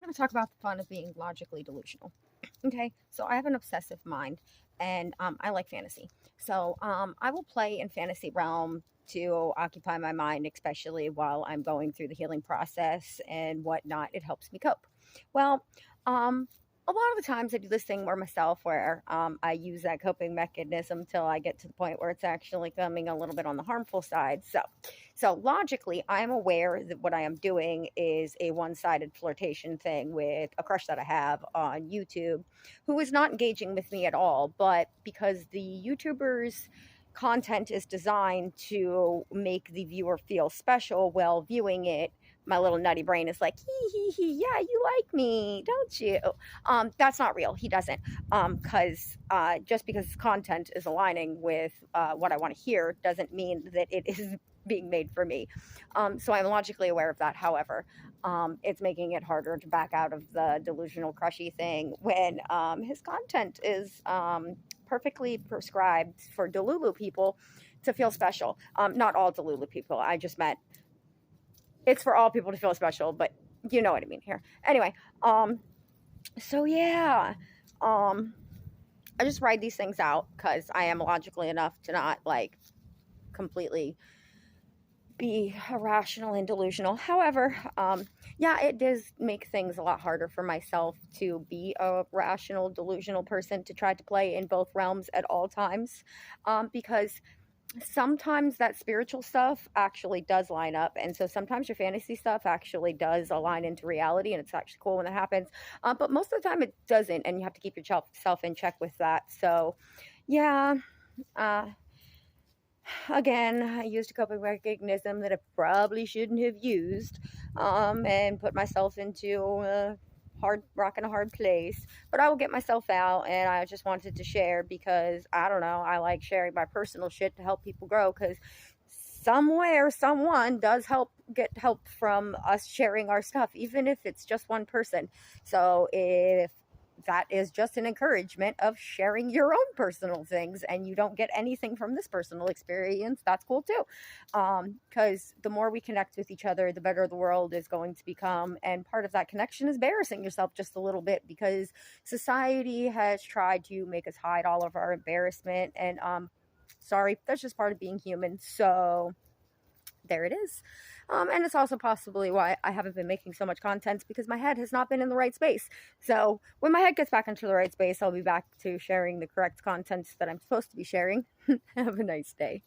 going to talk about the fun of being logically delusional. Okay, so I have an obsessive mind, and I like fantasy. So I will play in fantasy realm to occupy my mind, especially while I'm going through the healing process and whatnot. It helps me cope. Well, um, a lot of the times I do this thing where myself, where I use that coping mechanism till I get to the point where it's actually coming a little bit on the harmful side. So logically, I'm aware that what I am doing is a one-sided flirtation thing with a crush that I have on YouTube, who is not engaging with me at all. But because the YouTuber's content is designed to make the viewer feel special while viewing it, my little nutty brain is like, yeah, you like me, don't you? That's not real. He doesn't. Because just because his content is aligning with what I want to hear doesn't mean that it is being made for me. So I'm logically aware of that. However, it's making it harder to back out of the delusional crushy thing when his content is perfectly prescribed for Delulu people to feel special. Not all Delulu people. I just meant it's for all people to feel special, but you know what I mean here. Anyway, so yeah, um, I just ride these things out because I am logically enough to not like completely be irrational and delusional. However, yeah, it does make things a lot harder for myself to be a rational, delusional person to try to play in both realms at all times, because sometimes that spiritual stuff actually does line up, and so sometimes your fantasy stuff actually does align into reality, and it's actually cool when that happens. But most of the time, it doesn't, and you have to keep yourself in check with that. So, yeah. Uh, Again, I used a coping mechanism that I probably shouldn't have used, and put myself into a hard rock and a hard place. But I will get myself out, and I just wanted to share because I don't know, I like sharing my personal shit to help people grow because somewhere someone does get help from us sharing our stuff, even if it's just one person. So if that is just an encouragement of sharing your own personal things and you don't get anything from this personal experience, that's cool too. Because the more we connect with each other, the better the world is going to become, and part of that connection is embarrassing yourself just a little bit because society has tried to make us hide all of our embarrassment, and sorry, that's just part of being human. So there it is. And it's also possibly why I haven't been making so much content because my head has not been in the right space. So when my head gets back into the right space, I'll be back to sharing the correct content that I'm supposed to be sharing. Have a nice day.